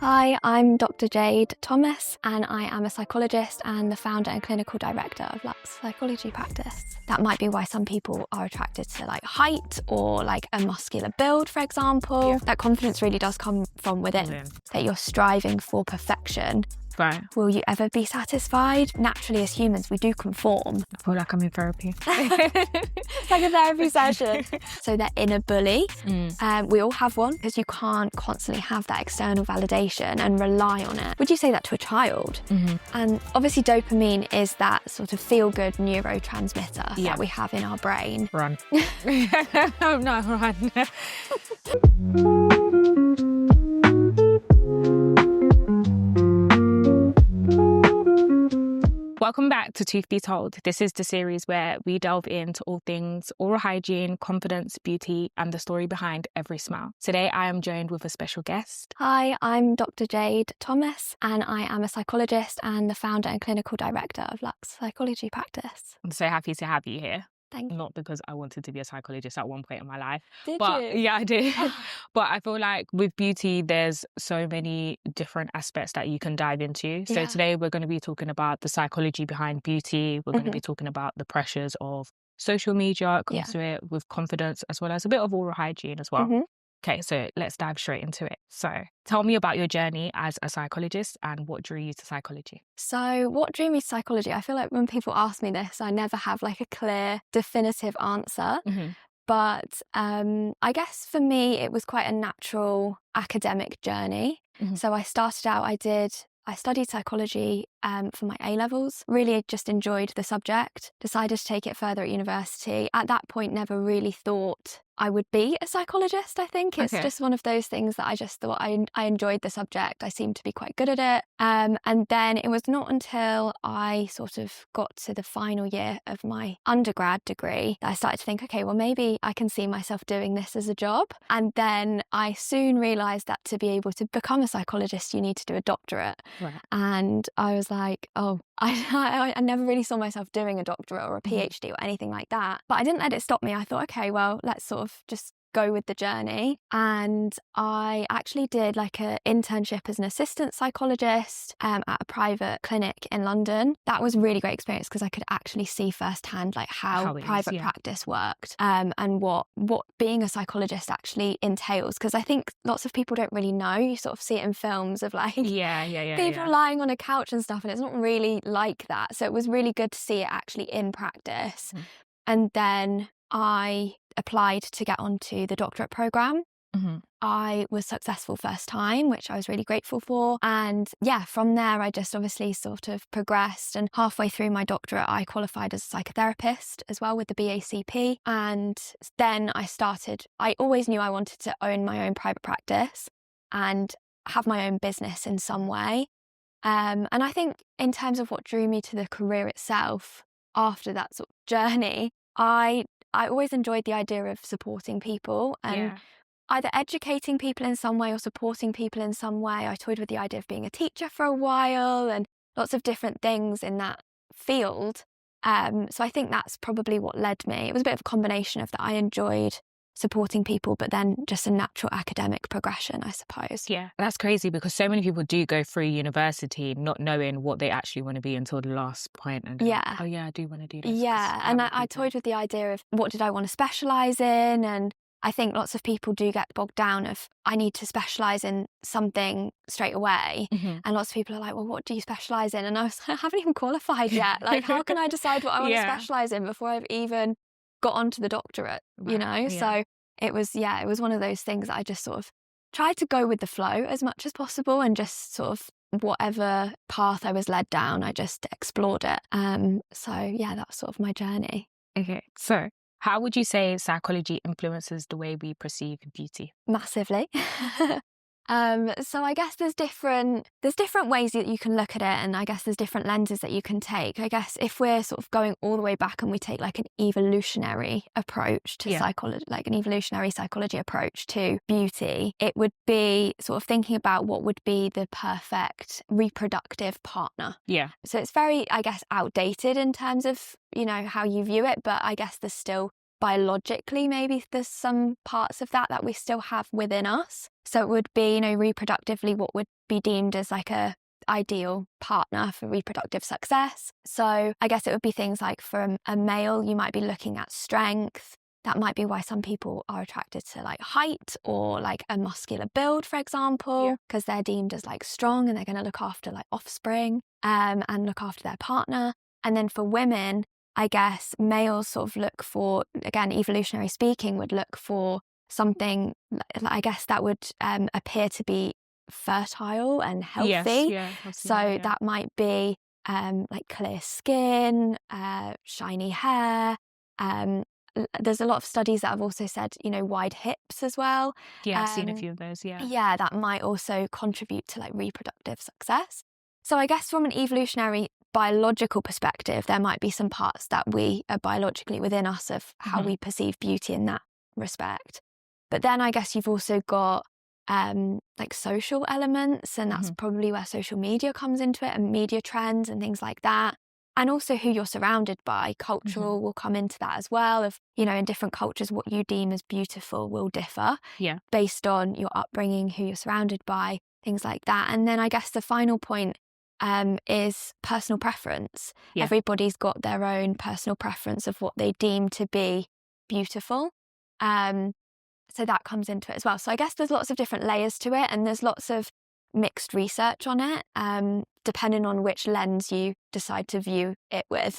Hi, I'm Dr. Jade Thomas, and I am a psychologist and the founder and clinical director of Lux Psychology Practice. That might be why some people are attracted to height or a muscular build, for example. Yeah. That confidence really does come from within, that you're striving for perfection. Right. Will you ever be satisfied? Naturally, as humans, we do conform. I feel like I'm in therapy. It's like a therapy session. So their inner bully, we all have one, because you can't constantly have that external validation and rely on it. Would you say that to a child? Mm-hmm. And obviously dopamine is that sort of feel-good neurotransmitter that we have in our brain. Run. Oh, no, run. Welcome back to Truth Be Told. This is the series where we delve into all things oral hygiene, confidence, beauty, and the story behind every smile. Today, I am joined with a special guest. Hi, I'm Dr. Jade Thomas, and I am a psychologist and the founder and clinical director of Lux Psychology Practice. I'm so happy to have you here. Thank you. Not because I wanted to be a psychologist at one point in my life. Did but you? Yeah, I did. But I feel like with beauty, there's so many different aspects that you can dive into. So today we're going to be talking about the psychology behind beauty. We're going to be talking about the pressures of social media, comes to it with confidence, as well as a bit of oral hygiene as well. Okay, so let's dive straight into it. So tell me about your journey as a psychologist and what drew you to psychology. So what drew me to psychology? I feel like when people ask me this, I never have a clear, definitive answer. But I guess for me, it was quite a natural academic journey. So I started out, I studied psychology for my A-levels, really just enjoyed the subject, decided to take it further at university. At that point, never really thought I would be a psychologist, I think. It's just one of those things that I just thought I enjoyed the subject. I seemed to be quite good at it. And then it was not until I sort of got to the final year of my undergrad degree that I started to think, okay, well, maybe I can see myself doing this as a job. And then I soon realised that to be able to become a psychologist, you need to do a doctorate. Right. And I was like, oh, I never really saw myself doing a doctorate or a PhD or anything like that. But I didn't let it stop me. I thought, okay, well, let's sort of just go with the journey. And I actually did an internship as an assistant psychologist at a private clinic in London. That was a really great experience because I could actually see firsthand how private practice worked and what being a psychologist actually entails. Because I think lots of people don't really know. You sort of see it in films of people lying on a couch and stuff, and it's not really like that. So it was really good to see it actually in practice. And then I applied to get onto the doctorate programme. I was successful first time, which I was really grateful for. And from there, I just obviously sort of progressed. And halfway through my doctorate, I qualified as a psychotherapist as well with the BACP. And then I always knew I wanted to own my own private practice and have my own business in some way. And I think in terms of what drew me to the career itself after that sort of journey, I always enjoyed the idea of supporting people and either educating people in some way or supporting people in some way. I toyed with the idea of being a teacher for a while and lots of different things in that field. So I think that's probably what led me. It was a bit of a combination of that. I enjoyed supporting people, but then just a natural academic progression, I suppose. Yeah, that's crazy because so many people do go through university not knowing what they actually want to be until the last point. And I do want to do this. Yeah, and I toyed with the idea of what did I want to specialise in, and I think lots of people do get bogged down of I need to specialise in something straight away. And lots of people are like, well, what do you specialise in? And I was like, I haven't even qualified yet. How can I decide what I want to specialise in before I've even got onto the doctorate, So it was one of those things that I just sort of tried to go with the flow as much as possible and just sort of whatever path I was led down, I just explored it. So that was sort of my journey. Okay, so how would you say psychology influences the way we perceive beauty? Massively. So I guess there's different ways that you can look at it, and I guess there's different lenses that you can take. I guess if we're sort of going all the way back and we take an evolutionary approach to psychology, an evolutionary psychology approach to beauty, it would be sort of thinking about what would be the perfect reproductive partner. Yeah. So it's very, I guess, outdated in terms of, how you view it, but I guess there's still biologically, maybe there's some parts of that we still have within us. So it would be, reproductively, what would be deemed as like a ideal partner for reproductive success. So I guess it would be things like for a male, you might be looking at strength. That might be why some people are attracted to like height or like a muscular build, for example, because they're deemed as like strong and they're going to look after like offspring and look after their partner. And then for women, I guess males sort of look for, again, evolutionary speaking, would look for something, I guess, that would appear to be fertile and healthy. So that might be like clear skin, shiny hair. There's a lot of studies that have also said, you know, wide hips as well. Yeah, I've seen a few of those, Yeah, that might also contribute to like reproductive success. So I guess from an evolutionary biological perspective, there might be some parts that we are biologically within us of how we perceive beauty in that respect. But then I guess you've also got like social elements, and that's probably where social media comes into it, and media trends and things like that. And also who you're surrounded by. Cultural will come into that as well. Of, you know, in different cultures, what you deem as beautiful will differ based on your upbringing, who you're surrounded by, things like that. And then I guess the final point is personal preference. Everybody's got their own personal preference of what they deem to be beautiful. So that comes into it as well. So I guess there's lots of different layers to it, and there's lots of mixed research on it, depending on which lens you decide to view it with.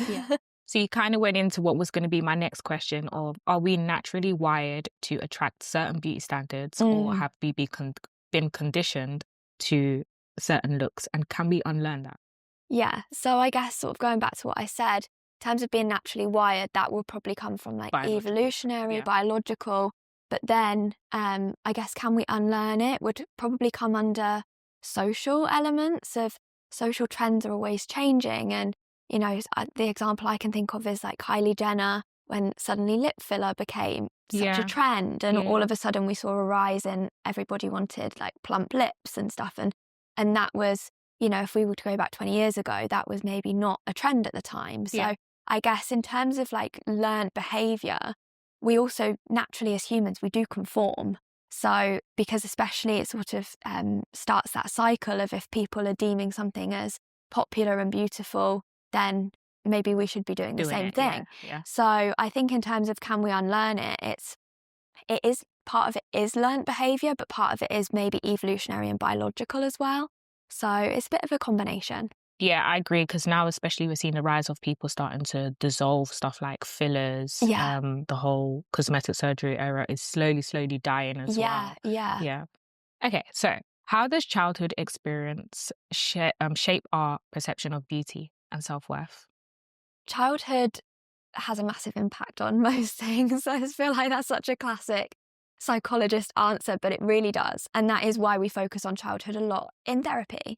So you kind of went into what was going to be my next question of, are we naturally wired to attract certain beauty standards or have we been conditioned to certain looks, and can we unlearn that? Yeah, so I guess sort of going back to what I said, in terms of being naturally wired, that will probably come from like evolutionary, biological, but then I guess can we unlearn it would probably come under social elements of social trends are always changing. And, you know, the example I can think of is like Kylie Jenner, when suddenly lip filler became such a trend, and all of a sudden we saw a rise in everybody wanted like plump lips and stuff. And that was, you know, if we were to go back 20 years ago, that was maybe not a trend at the time. So I guess in terms of like learned behavior, we also naturally as humans, we do conform. So because especially it sort of starts that cycle of if people are deeming something as popular and beautiful, then maybe we should be doing the same thing. So I think in terms of can we unlearn it, it is part of it is learnt behavior, but part of it is maybe evolutionary and biological as well. So it's a bit of a combination. Yeah, I agree, because now especially we're seeing the rise of people starting to dissolve stuff like fillers. The whole cosmetic surgery era is slowly dying as well. Yeah. Okay, so how does childhood experience shape our perception of beauty and self-worth? Childhood has a massive impact on most things. I just feel like that's such a classic psychologist answer, but it really does. And that is why we focus on childhood a lot in therapy.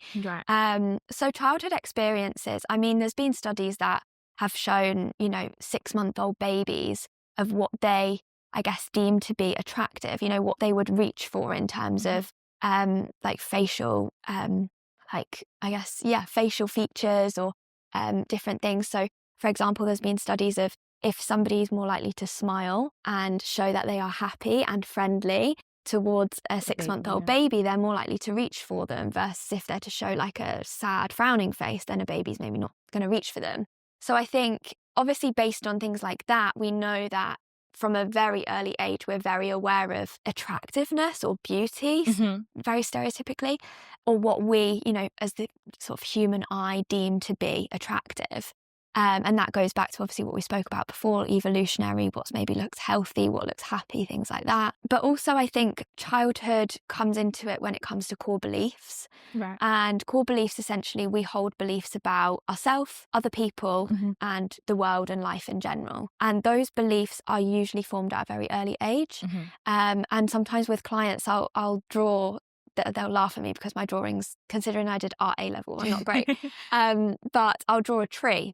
So childhood experiences, I mean, there's been studies that have shown, you know, 6-month-old babies of what they, I guess, deem to be attractive, you know, what they would reach for in terms of like facial, facial features or different things. So for example, there's been studies of if somebody's more likely to smile and show that they are happy and friendly towards a 6-month-old baby, they're more likely to reach for them, versus if they're to show like a sad, frowning face, then a baby's maybe not going to reach for them. So I think, obviously, based on things like that, we know that from a very early age, we're very aware of attractiveness or beauty, very stereotypically, or what we, you know, as the sort of human eye deem to be attractive. And that goes back to obviously what we spoke about before, evolutionary, what maybe looks healthy, what looks happy, things like that. But also I think childhood comes into it when it comes to core beliefs. And core beliefs, essentially, we hold beliefs about ourselves, other people, and the world and life in general. And those beliefs are usually formed at a very early age. And sometimes with clients, I'll draw, they'll laugh at me because my drawings, considering I did art A-level, are not great. But I'll draw a tree.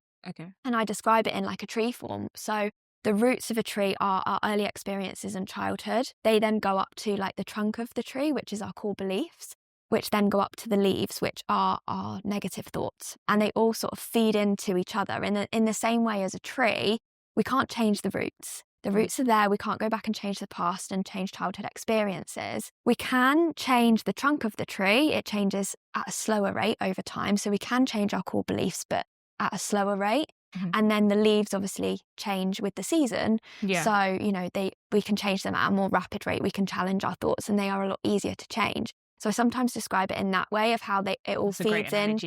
And I describe it in like a tree form. So the roots of a tree are our early experiences in childhood. They then go up to like the trunk of the tree, which is our core beliefs, which then go up to the leaves, which are our negative thoughts. And they all sort of feed into each other. In the same way as a tree, we can't change the roots. The roots are there. We can't go back and change the past and change childhood experiences. We can change the trunk of the tree. It changes at a slower rate over time. So we can change our core beliefs, but at a slower rate. And then the leaves obviously change with the season. So, we can change them at a more rapid rate. We can challenge our thoughts and they are a lot easier to change. So I sometimes describe it in that way of how it all feeds in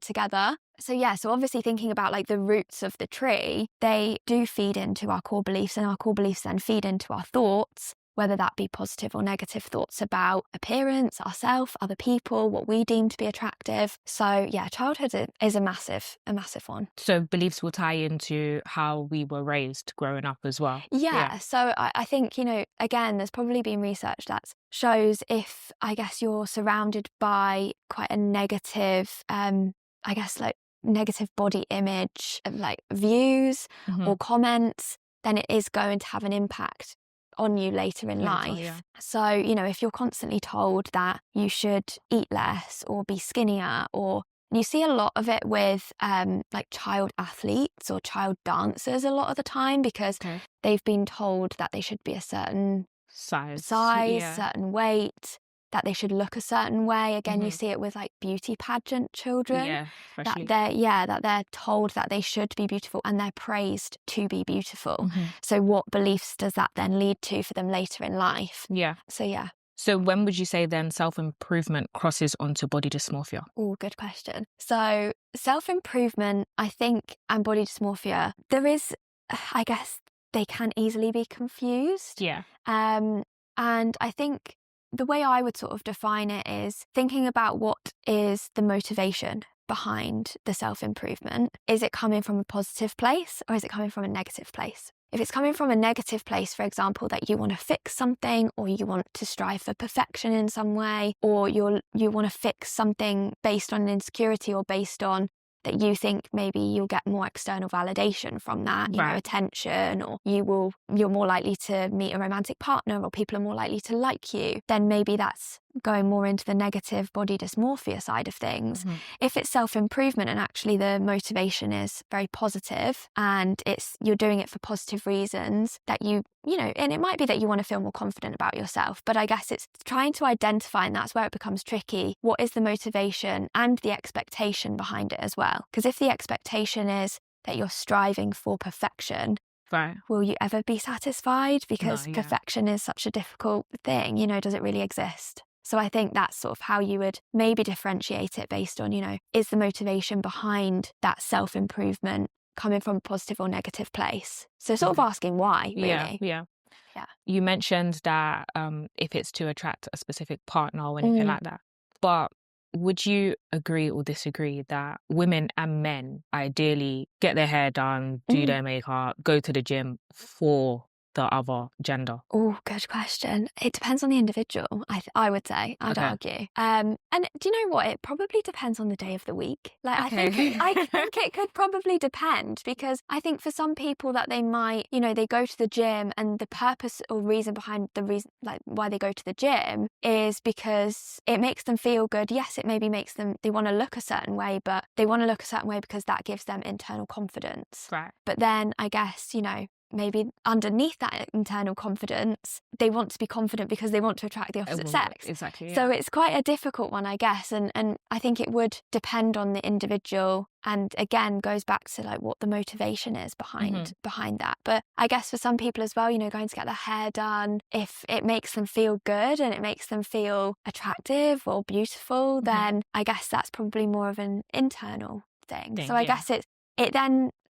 together. So obviously thinking about like the roots of the tree, they do feed into our core beliefs, and our core beliefs then feed into our thoughts, whether that be positive or negative thoughts about appearance, ourselves, other people, what we deem to be attractive. So yeah, childhood is a massive one. So beliefs will tie into how we were raised growing up as well. Yeah. So I think, again, there's probably been research that shows if, I guess, you're surrounded by quite a negative, negative body image, like views or comments, then it is going to have an impact on you later in life. Yeah. So, if you're constantly told that you should eat less or be skinnier, or you see a lot of it with like child athletes or child dancers a lot of the time, because they've been told that they should be a certain size, certain weight, that they should look a certain way. Again, you see it with like beauty pageant children, that they're told that they should be beautiful and they're praised to be beautiful. So what beliefs does that then lead to for them later in life? So when would you say then self-improvement crosses onto body dysmorphia? Oh, good question. So self-improvement, I think, and body dysmorphia, there is, I guess, they can easily be confused. And I think the way I would sort of define it is thinking about what is the motivation behind the self-improvement. Is it coming from a positive place or is it coming from a negative place? If it's coming from a negative place, for example, that you want to fix something, or you want to strive for perfection in some way, or you want to fix something based on an insecurity or based on that you think maybe you'll get more external validation from that, you know, attention, or you're more likely to meet a romantic partner, or people are more likely to like you, then maybe that's going more into the negative body dysmorphia side of things. If it's self-improvement and actually the motivation is very positive and you're doing it for positive reasons, that you know, and it might be that you want to feel more confident about yourself, but I guess it's trying to identify, and that's where it becomes tricky. What is the motivation and the expectation behind it as well? Because if the expectation is that you're striving for perfection, will you ever be satisfied? Because perfection is such a difficult thing, you know, does it really exist? So I think that's sort of how you would maybe differentiate it based on, you know, is the motivation behind that self-improvement coming from a positive or negative place? So sort of asking why, really. Yeah. You mentioned that if it's to attract a specific partner or anything like that. But would you agree or disagree that women and men ideally get their hair done, do their makeup, go to the gym for the other gender? Oh, good question. It depends on the individual, I would say. I'd argue. And do you know what? It probably depends on the day of the week. Like, I think it could probably depend, because I think for some people that they might, you know, they go to the gym and the purpose or reason behind the reason, like why they go to the gym, is because it makes them feel good. Yes, it maybe makes them, they want to look a certain way, but they want to look a certain way because that gives them internal confidence. But then I guess, you know, maybe underneath that internal confidence, they want to be confident because they want to attract the opposite sex. Exactly. So it's quite a difficult one, I guess. And I think it would depend on the individual. And again, goes back to like what the motivation is behind that. But I guess for some people as well, you know, going to get their hair done, if it makes them feel good and it makes them feel attractive or beautiful, then I guess that's probably more of an internal thing. So I guess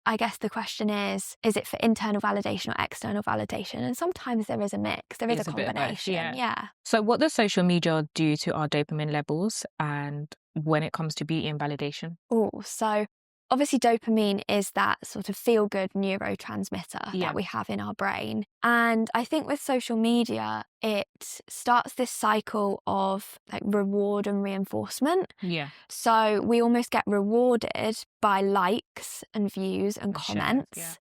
I guess the question is it for internal validation or external validation? And sometimes there is a mix. There is a combination. Yeah. So what does social media do to our dopamine levels, and when it comes to beauty and validation? So obviously dopamine is that sort of feel-good neurotransmitter that we have in our brain. And I think with social media, it starts this cycle of like reward and reinforcement. So we almost get rewarded by likes and views and comments,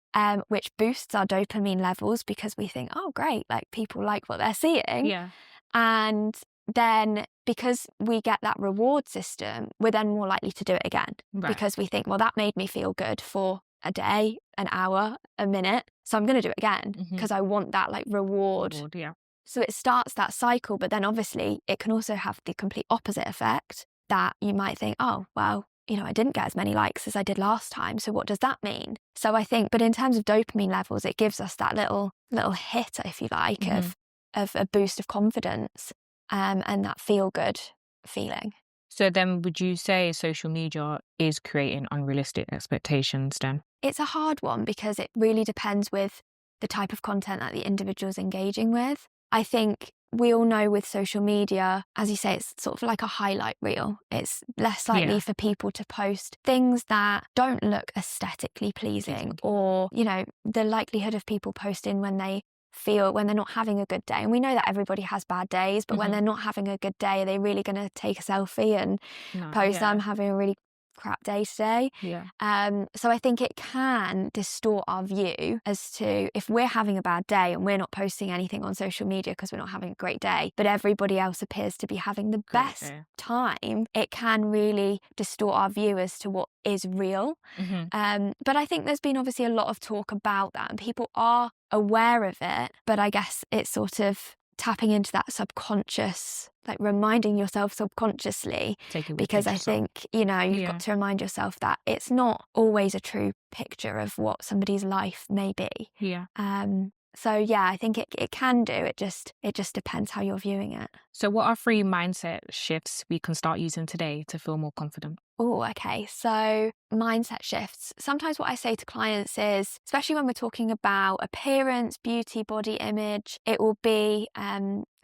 which boosts our dopamine levels because we think, oh, great, like people like what they're seeing. And then because we get that reward system, we're then more likely to do it again because we think, well, that made me feel good for a day, an hour, a minute. So I'm going to do it again because I want that like reward. Yeah. So it starts that cycle, but then obviously it can also have the complete opposite effect that you might think, oh, well, you know, I didn't get as many likes as I did last time. So what does that mean? So I think, but in terms of dopamine levels, it gives us that little hit, if you like, of a boost of confidence and that feel good feeling. So then would you say social media is creating unrealistic expectations then? It's a hard one because it really depends with the type of content that the individual's engaging with. I think we all know with social media, as you say, it's sort of like a highlight reel. It's less likely for people to post things that don't look aesthetically pleasing, or, you know, the likelihood of people posting when they're not having a good day. And we know that everybody has bad days, but when they're not having a good day, are they really going to take a selfie and post I'm having a really crap day today? So I think it can distort our view as to if we're having a bad day and we're not posting anything on social media because we're not having a great day, but everybody else appears to be having the best time, it can really distort our view as to what is real. But I think there's been obviously a lot of talk about that and people are aware of it, but I guess it's sort of tapping into that subconscious, like reminding yourself subconsciously, because I think, you know, you've got to remind yourself that it's not always a true picture of what somebody's life may be. So yeah, I think it can do. It just depends how you're viewing it. So what are 3 mindset shifts we can start using today to feel more confident? Oh, okay. So mindset shifts. Sometimes what I say to clients is, especially when we're talking about appearance, beauty, body image, it will be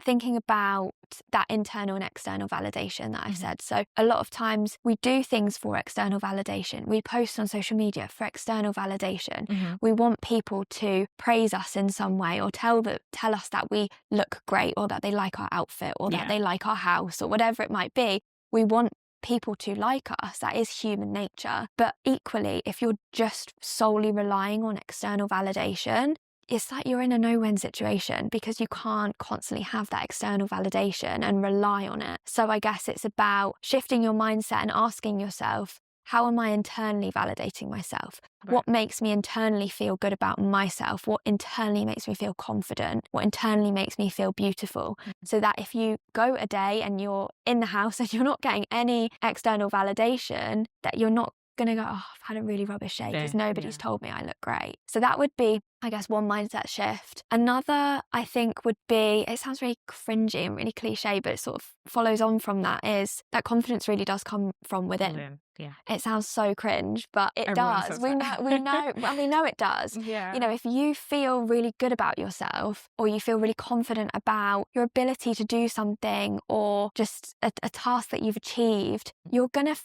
thinking about that internal and external validation that I've said. So a lot of times we do things for external validation. We post on social media for external validation. We want people to praise us in some way or tell us that we look great or that they like our outfit or that they like our house or whatever it might be. We want people to like us. That is human nature. But equally, if you're just solely relying on external validation, it's like you're in a no-win situation because you can't constantly have that external validation and rely on it. So I guess it's about shifting your mindset and asking yourself, how am I internally validating myself? What makes me internally feel good about myself? What internally makes me feel confident? What internally makes me feel beautiful? So that if you go a day and you're in the house and you're not getting any external validation, that you're not going to go, oh, I've had a really rubbish day because nobody's told me I look great. So that would be, I guess, one mindset shift. Another, I think, would be, it sounds really cringy and really cliche, but it sort of follows on from that, is that confidence really does come from within. It sounds so cringe, but Everyone does. says We that. know, and we know it does. You know, if you feel really good about yourself or you feel really confident about your ability to do something or just a task that you've achieved, you're gonna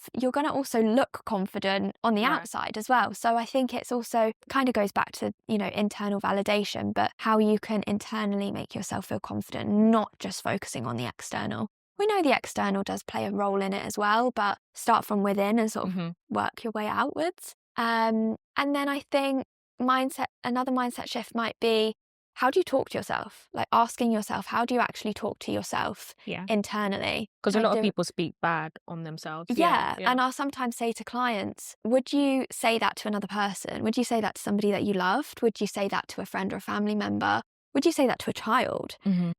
also look confident on the outside as well. So I think it's also kind of goes back to, you know, internal validation, but how you can internally make yourself feel confident, not just focusing on the external. We know the external does play a role in it as well, but start from within and sort of work your way outwards. And then I think another mindset shift might be, how do you talk to yourself? Like asking yourself, how do you actually talk to yourself internally? Because a lot of people speak bad on themselves. And I'll sometimes say to clients, would you say that to another person? Would you say that to somebody that you loved? Would you say that to a friend or a family member? Would you say that to a child?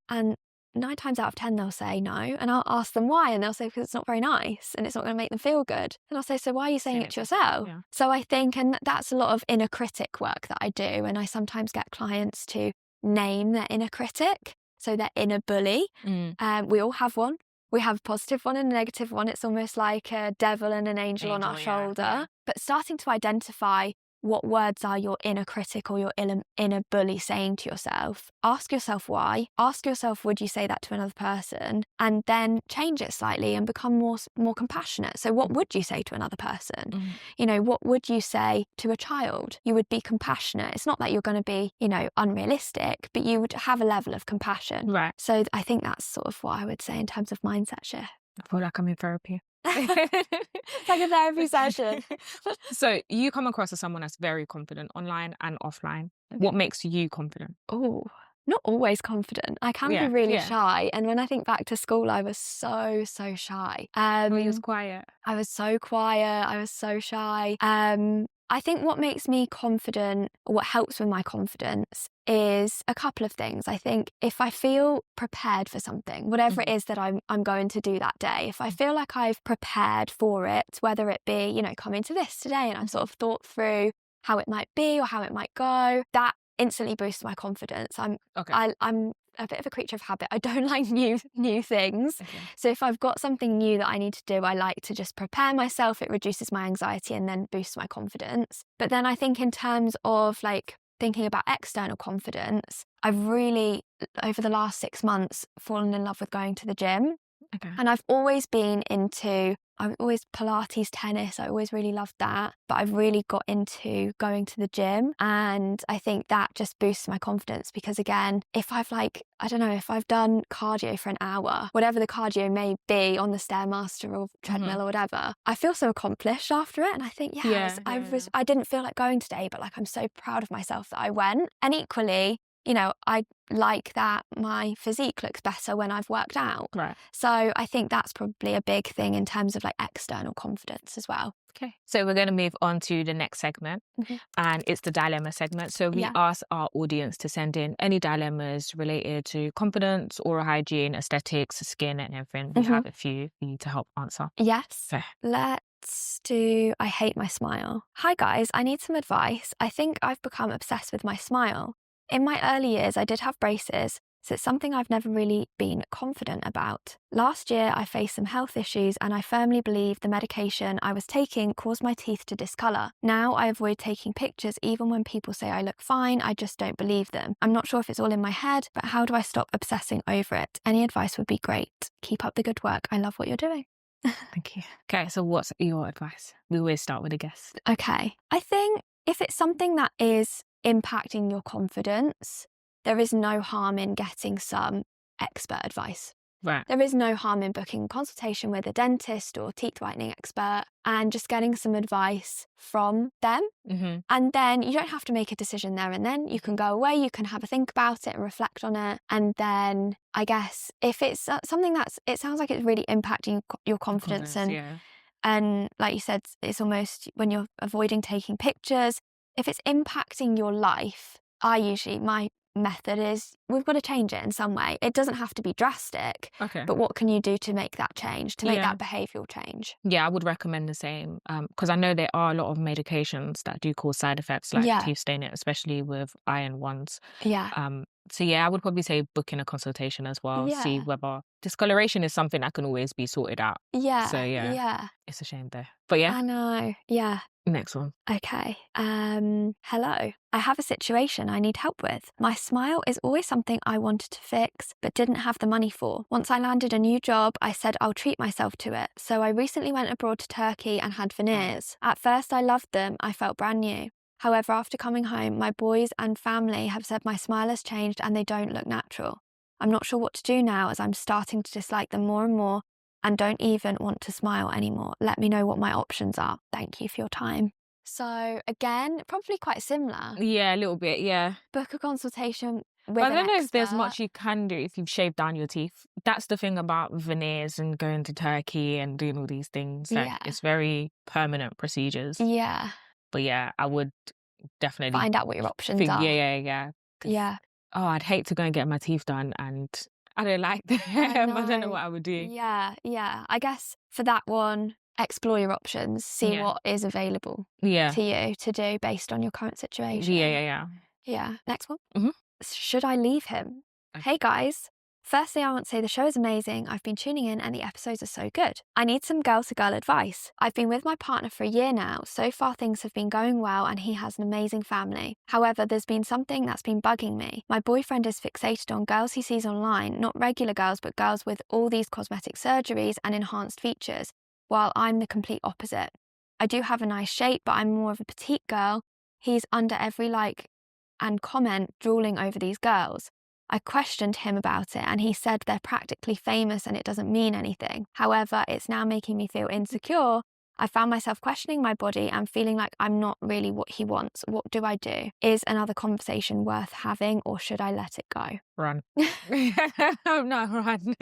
And 9 times out of 10, they'll say no. And I'll ask them why. And they'll say, because it's not very nice and it's not going to make them feel good. And I'll say, so why are you saying it to yourself? So I think, and that's a lot of inner critic work that I do. And I sometimes get clients to name their inner critic. So their inner bully. We all have one. We have a positive one and a negative one. It's almost like a devil and an angel on our shoulder. But starting to identify what words are your inner critic or your inner bully saying to yourself. Ask yourself why. Ask yourself, would you say that to another person? And then change it slightly and become more compassionate. So what would you say to another person? You know, what would you say to a child? You would be compassionate. It's not that you're going to be, you know, unrealistic, but you would have a level of compassion. So I think that's sort of what I would say in terms of mindset shift. I feel like I'm in therapy. It's like a therapy session. So you come across as someone that's very confident online and offline. What makes you confident? Oh, not always confident. I can be really shy. And when I think back to school, I was so shy. You was quiet. I was so quiet. I was so shy. I think what makes me confident, what helps with my confidence, is a couple of things. I think if I feel prepared for something, whatever it is that I'm going to do that day, if I feel like I've prepared for it, whether it be, you know, coming to this today and I've sort of thought through how it might be or how it might go, that instantly boosts my confidence. I'm a bit of a creature of habit. I don't like new things. Okay. So if I've got something new that I need to do, I like to just prepare myself. It reduces my anxiety and then boosts my confidence. But then I think in terms of like thinking about external confidence, I've really, over the last 6 months, fallen in love with going to the gym. Okay. And I've always Pilates, tennis, I always really loved that. But I've really got into going to the gym. And I think that just boosts my confidence because, again, if I've done cardio for an hour, whatever the cardio may be on the Stairmaster or treadmill or whatever, I feel so accomplished after it. And I think, I didn't feel like going today, but like I'm so proud of myself that I went. And equally, you know, I like that my physique looks better when I've worked out. Right. So I think that's probably a big thing in terms of like external confidence as well. Okay. So we're going to move on to the next segment, and it's the dilemma segment. So we ask our audience to send in any dilemmas related to confidence, oral hygiene, aesthetics, skin, and everything. We have a few for you to help answer. Yes. Okay. Let's do I hate my smile. Hi guys, I need some advice. I think I've become obsessed with my smile. In my early years, I did have braces, so it's something I've never really been confident about. Last year, I faced some health issues and I firmly believe the medication I was taking caused my teeth to discolour. Now I avoid taking pictures even when people say I look fine, I just don't believe them. I'm not sure if it's all in my head, but how do I stop obsessing over it? Any advice would be great. Keep up the good work. I love what you're doing. Thank you. Okay, so what's your advice? We always start with a guest. Okay. I think if it's something that is impacting your confidence, there is no harm in getting some expert advice. Right. There is no harm in booking a consultation with a dentist or teeth whitening expert and just getting some advice from them. And then you don't have to make a decision there and then. You can go away, you can have a think about it and reflect on it. And then I guess if it's something it sounds like it's really impacting your confidence and like you said, it's almost when you're avoiding taking pictures, if it's impacting your life, my method is we've got to change it in some way. It doesn't have to be drastic, but what can you do to make that change, to make that behavioural change? Yeah, I would recommend the same because I know there are a lot of medications that do cause side effects like teeth staining, especially with iron ones. So I would probably say book in a consultation as well, see whether discoloration is something that can always be sorted out. It's a shame there. But I know. Next one. Okay. Hello. I have a situation I need help with. My smile is always something I wanted to fix, but didn't have the money for. Once I landed a new job, I said I'll treat myself to it. So I recently went abroad to Turkey and had veneers. At first I loved them. I felt brand new. However, after coming home, my boys and family have said my smile has changed and they don't look natural. I'm not sure what to do now as I'm starting to dislike them more and more and don't even want to smile anymore. Let me know what my options are. Thank you for your time. So again, probably quite similar. Yeah, a little bit, yeah. Book a consultation with I don't know expert. if there's much you can do if you've shaved down your teeth. That's the thing about veneers and going to Turkey and doing all these things. It's very permanent procedures. Yeah. But I would definitely find out what your options are. Yeah. Oh, I'd hate to go and get my teeth done and I don't like them. I don't know what I would do. Yeah. I guess for that one, explore your options, see what is available to you to do based on your current situation. Yeah. Next one. Should I leave him? Hey guys. Firstly, I want to say the show is amazing. I've been tuning in and the episodes are so good. I need some girl-to-girl advice. I've been with my partner for a year now. So far, things have been going well and he has an amazing family. However, there's been something that's been bugging me. My boyfriend is fixated on girls he sees online, not regular girls, but girls with all these cosmetic surgeries and enhanced features, while I'm the complete opposite. I do have a nice shape, but I'm more of a petite girl. He's under every like and comment drooling over these girls. I questioned him about it and he said they're practically famous and it doesn't mean anything. However, it's now making me feel insecure. I found myself questioning my body and feeling like I'm not really what he wants. What do I do? Is another conversation worth having or should I let it go? Run. No, run.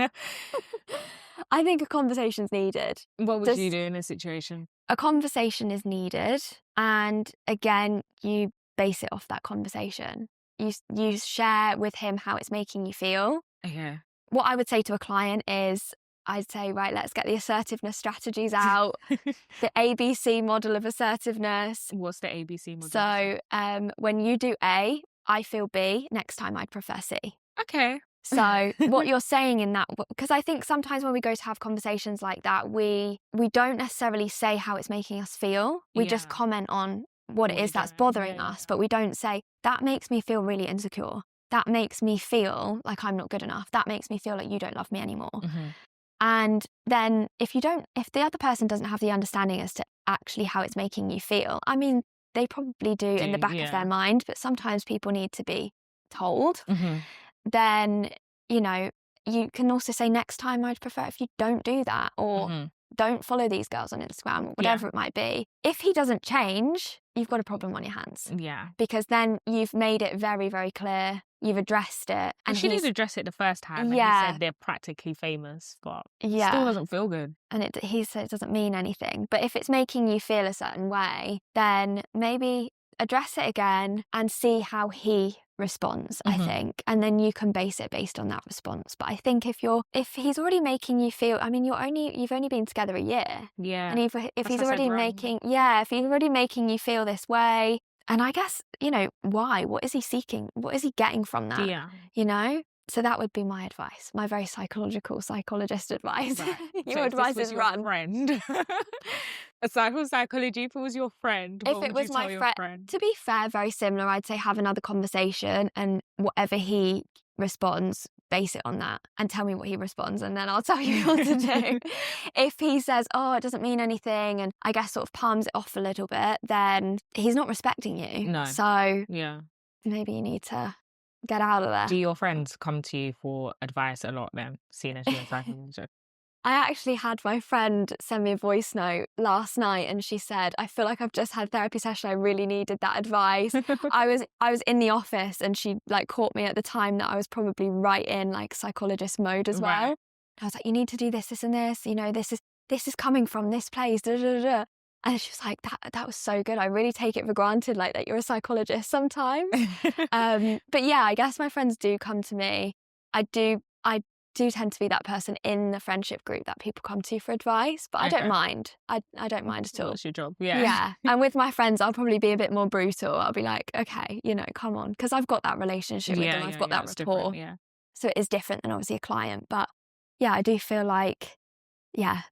I think a conversation's needed. What would you do in a situation? A conversation is needed. And again, you base it off that conversation. You share with him how it's making you feel. Okay. What I would say to a client is, I'd say, right, let's get the assertiveness strategies out. The ABC model of assertiveness. What's the ABC model? So when you do A, I feel B, next time I'd prefer C. Okay. So what you're saying in that, because I think sometimes when we go to have conversations like that, we don't necessarily say how it's making us feel. We just comment on what it is that's bothering us, but we don't say, that makes me feel really insecure. That makes me feel like I'm not good enough. That makes me feel like you don't love me anymore. Mm-hmm. And then if the other person doesn't have the understanding as to actually how it's making you feel, I mean, they probably do in the back of their mind, but sometimes people need to be told. Mm-hmm. Then, you know, you can also say, next time I'd prefer if you don't do that, or don't follow these girls on Instagram, or whatever it might be. If he doesn't change, you've got a problem on your hands. Yeah. Because then you've made it very, very clear. You've addressed it. And she did address it the first time. And he said they're practically famous, but it still doesn't feel good. And he said it doesn't mean anything. But if it's making you feel a certain way, then maybe address it again and see how he response, I think, and then you can base it based on that response. But I think if he's already making you feel, I mean, you've only been together a year, and if he's already making you feel this way, and I guess, you know, why? What is he seeking? What is he getting from that? Yeah, you know. So that would be my advice, my very psychologist advice. Right. Your advice is run. Friend. Aside from psychology, if it was your friend, if it was my friend, to be fair, very similar. I'd say have another conversation, and whatever he responds, base it on that, and tell me what he responds, and then I'll tell you what to do. If he says, oh, it doesn't mean anything, and I guess sort of palms it off a little bit, then he's not respecting you. No. So maybe you need to get out of there. Do your friends come to you for advice a lot then, seeing as you're a psychologist? I actually had my friend send me a voice note last night, and she said, I feel like I've just had a therapy session. I really needed that advice. I was in the office, and she like caught me at the time that I was probably right in like psychologist mode as well. I was like, you need to do this, this and this, you know, this is coming from this place. Da, da, da, da. And she was like, that was so good. I really take it for granted, like that you're a psychologist sometimes. But yeah, I guess my friends do come to me. I do tend to be that person in the friendship group that people come to for advice, but I don't mind. I don't mind at all. That's your job. Yeah. Yeah. And with my friends, I'll probably be a bit more brutal. I'll be like, okay, you know, come on. Because I've got that relationship with them. I've got that rapport. So it is different than obviously a client. But yeah, I do feel like,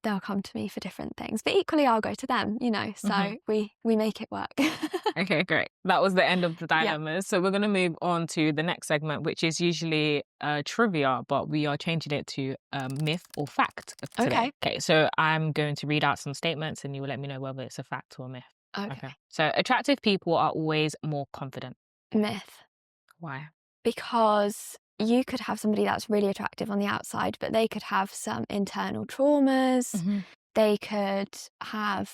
they'll come to me for different things. But equally, I'll go to them, you know. So we make it work. Okay, great. That was the end of the dilemmas. So we're going to move on to the next segment, which is usually trivia, but we are changing it to myth or fact today. Okay, so I'm going to read out some statements, and you will let me know whether it's a fact or a myth. Okay. So attractive people are always more confident. Myth. Why? Because you could have somebody that's really attractive on the outside, but they could have some internal traumas. They could have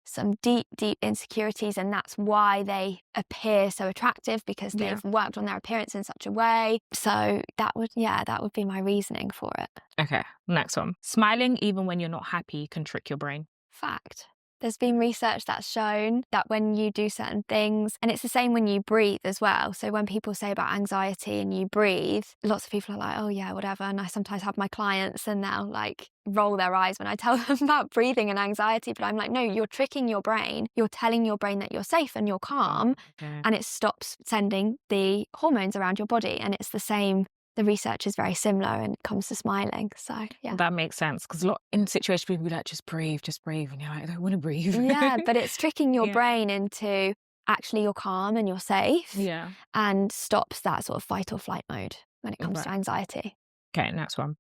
some deep, deep insecurities, and that's why they appear so attractive, because they've worked on their appearance in such a way. So that would be my reasoning for it. Okay, next one. Smiling even when you're not happy can trick your brain. Fact. There's been research that's shown that when you do certain things, and it's the same when you breathe as well. So when people say about anxiety and you breathe, lots of people are like, oh yeah, whatever. And I sometimes have my clients and they'll like roll their eyes when I tell them about breathing and anxiety. But I'm like, no, you're tricking your brain. You're telling your brain that you're safe and you're calm, and it stops sending the hormones around your body. And it's the same. The research is very similar and it comes to smiling. So, yeah. That makes sense, because a lot in situations people be like, just breathe. And you're like, I don't want to breathe. Yeah, but it's tricking your brain into actually you're calm and you're safe. Yeah. And stops that sort of fight or flight mode when it comes to anxiety. Okay, next one.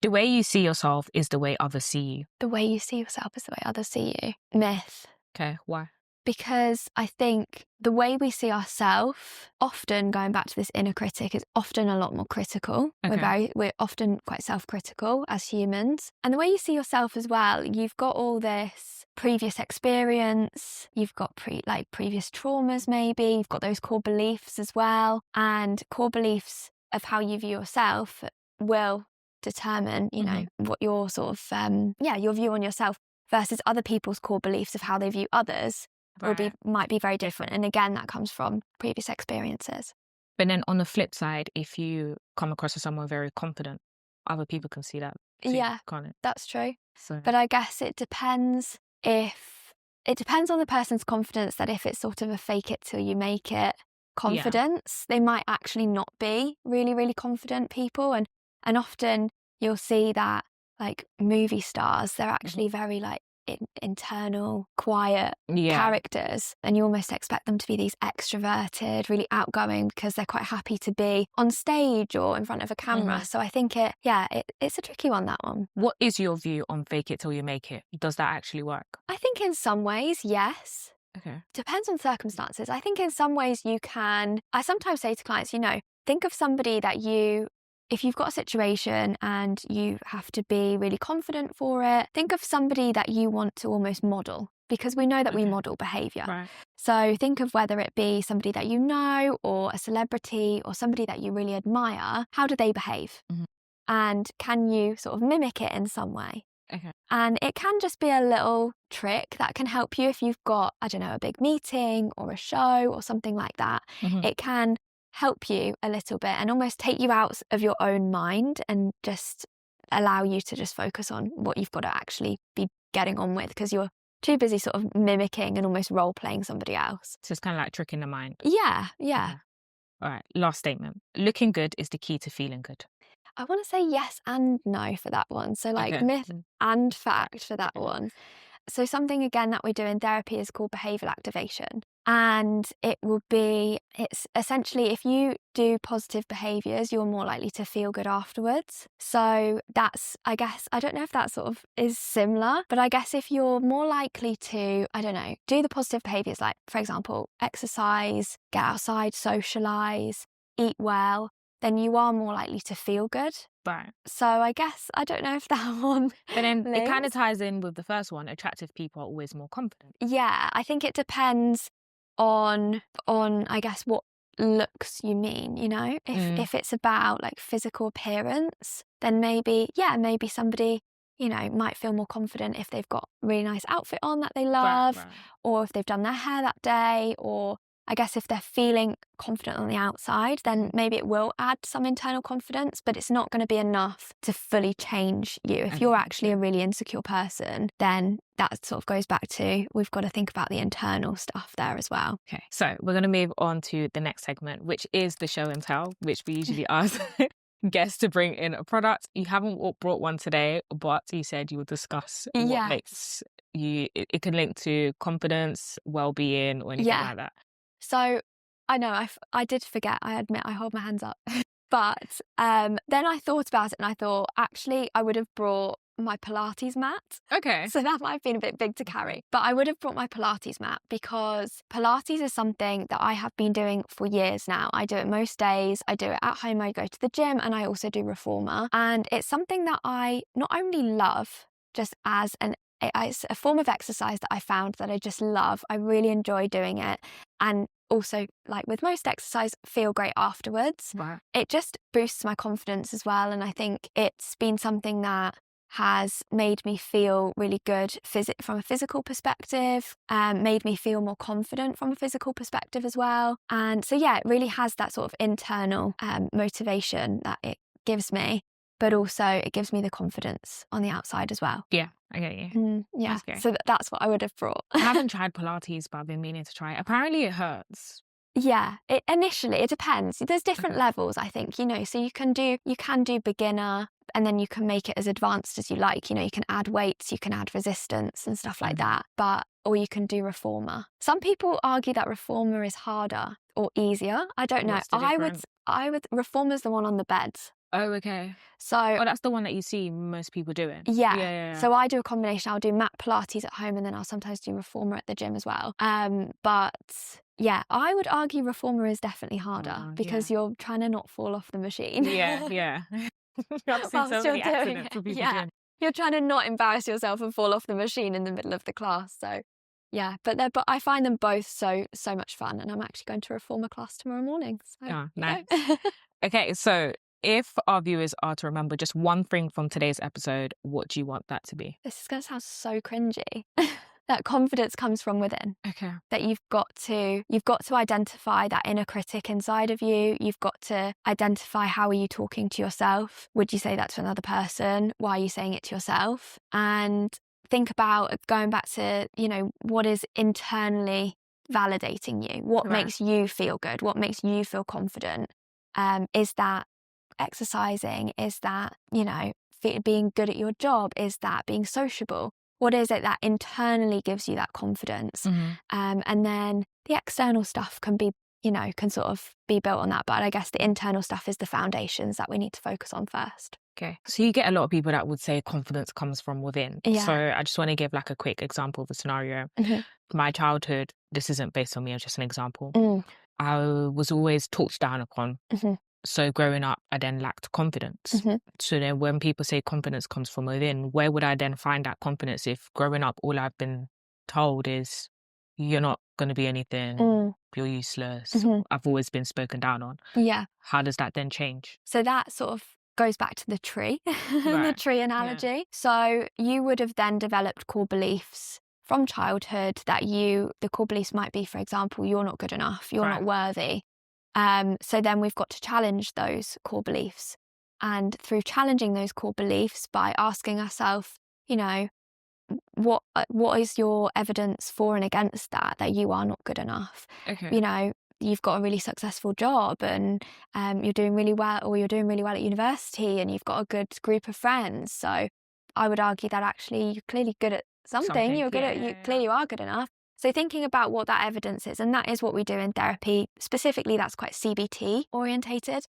The way you see yourself is the way others see you. The way you see yourself is the way others see you. Myth. Okay, why? Because I think the way we see ourselves, often going back to this inner critic, is often a lot more critical. We're often quite self-critical as humans. And the way you see yourself as well, you've got all this previous experience, you've got previous traumas maybe, you've got those core beliefs as well. And core beliefs of how you view yourself will determine, you know, what your sort of, your view on yourself versus other people's core beliefs of how they view others might be very different. And again, that comes from previous experiences. But then on the flip side, if you come across as someone very confident, other people can see that too, can't it? That's true. So. But I guess it depends on the person's confidence, that if it's sort of a fake it till you make it confidence, they might actually not be really, really confident people. And often you'll see that like movie stars, they're actually very like internal, quiet characters, and you almost expect them to be these extroverted, really outgoing, because they're quite happy to be on stage or in front of a camera. So I think it's a tricky one, that one. What is your view on fake it till you make it? Does that actually work? I think in some ways, yes. Okay. Depends on circumstances. I think in some ways you can. I sometimes say to clients, you know, think of somebody that if you've got a situation and you have to be really confident for it, think of somebody that you want to almost model, because we know that we model behaviour. Right. So think of whether it be somebody that you know or a celebrity or somebody that you really admire. How do they behave? And can you sort of mimic it in some way? Okay. And it can just be a little trick that can help you if you've got, I don't know, a big meeting or a show or something like that. It can help you a little bit and almost take you out of your own mind and just allow you to just focus on what you've got to actually be getting on with, because you're too busy sort of mimicking and almost role-playing somebody else. So it's kind of like tricking the mind. Yeah. All right, last statement. Looking good is the key to feeling good. I want to say yes and no for that one. So like myth and fact for that one. So something, again, that we do in therapy is called behavioural activation. And it's essentially, if you do positive behaviours, you're more likely to feel good afterwards. So that's, I guess, I don't know if that sort of is similar, but I guess if you're more likely to, I don't know, do the positive behaviours, like, for example, exercise, get outside, socialise, eat well, then you are more likely to feel good. Right. So I guess, I don't know if that one. But then it kind of ties in with the first one. Attractive people are always more confident. Yeah, I think it depends on I guess what looks you mean, you know. If it's about like physical appearance, then maybe somebody, you know, might feel more confident if they've got a really nice outfit on that they love, right. Or if they've done their hair that day, or I guess if they're feeling confident on the outside, then maybe it will add some internal confidence, but it's not going to be enough to fully change you. If you're actually a really insecure person, then that sort of goes back to, we've got to think about the internal stuff there as well. Okay, so we're going to move on to the next segment, which is the show and tell, which we usually ask guests to bring in a product. You haven't brought one today, but you said you would discuss what makes you, it can link to confidence, well-being, or anything like that. So I know I did forget, I admit, I hold my hands up. But then I thought about it and I thought, actually, I would have brought my Pilates mat. Okay. So that might have been a bit big to carry. But I would have brought my Pilates mat because Pilates is something that I have been doing for years now. I do it most days. I do it at home. I go to the gym and I also do reformer. And it's something that I not only love just as it's a form of exercise that I found that I just love. I really enjoy doing it. And also, like with most exercise, feel great afterwards. Right. It just boosts my confidence as well. And I think it's been something that has made me feel really good from a physical perspective, made me feel more confident from a physical perspective as well. And so, yeah, it really has that sort of internal motivation that it gives me. But also it gives me the confidence on the outside as well. Yeah, I get you. Yeah, so that's what I would have brought. I haven't tried Pilates, but I've been meaning to try it. Apparently it hurts. Yeah, initially it depends. There's different levels, I think, you know, so you can do beginner and then you can make it as advanced as you like. You know, you can add weights, you can add resistance and stuff like that. Or you can do reformer. Some people argue that reformer is harder or easier. I don't know. I would reformer's the one on the beds. Oh, okay. So that's the one that you see most people doing. Yeah. So I do a combination. I'll do mat Pilates at home and then I'll sometimes do reformer at the gym as well. But yeah, I would argue reformer is definitely harder because you're trying to not fall off the machine. Yeah. I've seen so many accidents of people doing. You're trying to not embarrass yourself and fall off the machine in the middle of the class. So yeah, but I find them both so much fun, and I'm actually going to a reformer class tomorrow morning. So, nice. Okay, so if our viewers are to remember just one thing from today's episode, what do you want that to be? This is going to sound so cringy. That confidence comes from within. Okay. That you've got to identify that inner critic inside of you. You've got to identify, how are you talking to yourself? Would you say that to another person? Why are you saying it to yourself? And think about going back to, what is internally validating you? What makes you feel good? What makes you feel confident? Is that exercising? Is that, being good at your job? Is that being sociable? What is it that internally gives you that confidence? And then the external stuff can be, can sort of be built on that. But I guess the internal stuff is the foundations that we need to focus on first. Okay. So you get a lot of people that would say confidence comes from within. Yeah. So I just want to give like a quick example of a scenario. My childhood, this isn't based on me, it's just an example. I was always talked down upon. So growing up, I then lacked confidence. So then when people say confidence comes from within, where would I then find that confidence if growing up, all I've been told is you're not going to be anything, you're useless. I've always been spoken down on. Yeah. How does that then change? So that sort of goes back to the tree, the tree analogy. Yeah. So you would have then developed core beliefs from childhood that the core beliefs might be, for example, you're not good enough, you're not worthy. So then we've got to challenge those core beliefs. And through challenging those core beliefs by asking ourselves, what is your evidence for and against that you are not good enough? Okay. You've got a really successful job and you're doing really well, or you're doing really well at university and you've got a good group of friends. So I would argue that actually you're clearly good at something. You're good at, clearly you are good enough. So thinking about what that evidence is, and that is what we do in therapy. Specifically, that's quite CBT orientated.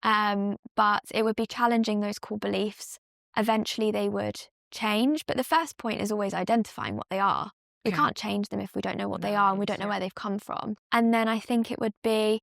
But it would be challenging those core beliefs. Eventually they would change. But the first point is always identifying what they are. We can't change them if we don't know what they are and we don't know where they've come from. And then I think it would be,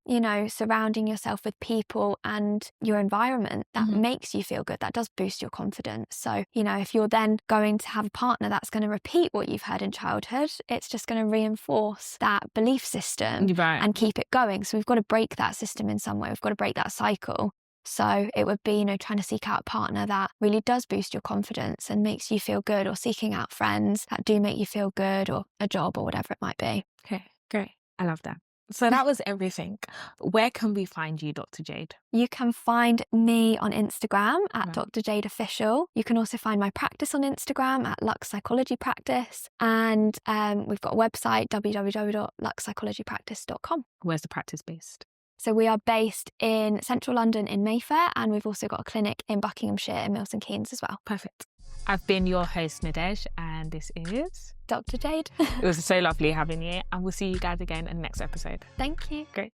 surrounding yourself with people and your environment that makes you feel good. That does boost your confidence. So, if you're then going to have a partner that's going to repeat what you've heard in childhood, it's just going to reinforce that belief system and keep it going. So we've got to break that system in some way. We've got to break that cycle. So it would be, trying to seek out a partner that really does boost your confidence and makes you feel good, or seeking out friends that do make you feel good, or a job, or whatever it might be. Okay, great. I love that. So that was everything. Where can we find you, Dr. Jade? You can find me on Instagram at Dr. Jade Official. You can also find my practice on Instagram at Lux Psychology Practice. And we've got a website, www.luxpsychologypractice.com. Where's the practice based? So we are based in central London in Mayfair, and we've also got a clinic in Buckinghamshire in Milton Keynes as well. Perfect. I've been your host, Nadej, and this is Dr. Jade. It was so lovely having you, and we'll see you guys again in the next episode. Thank you. Great.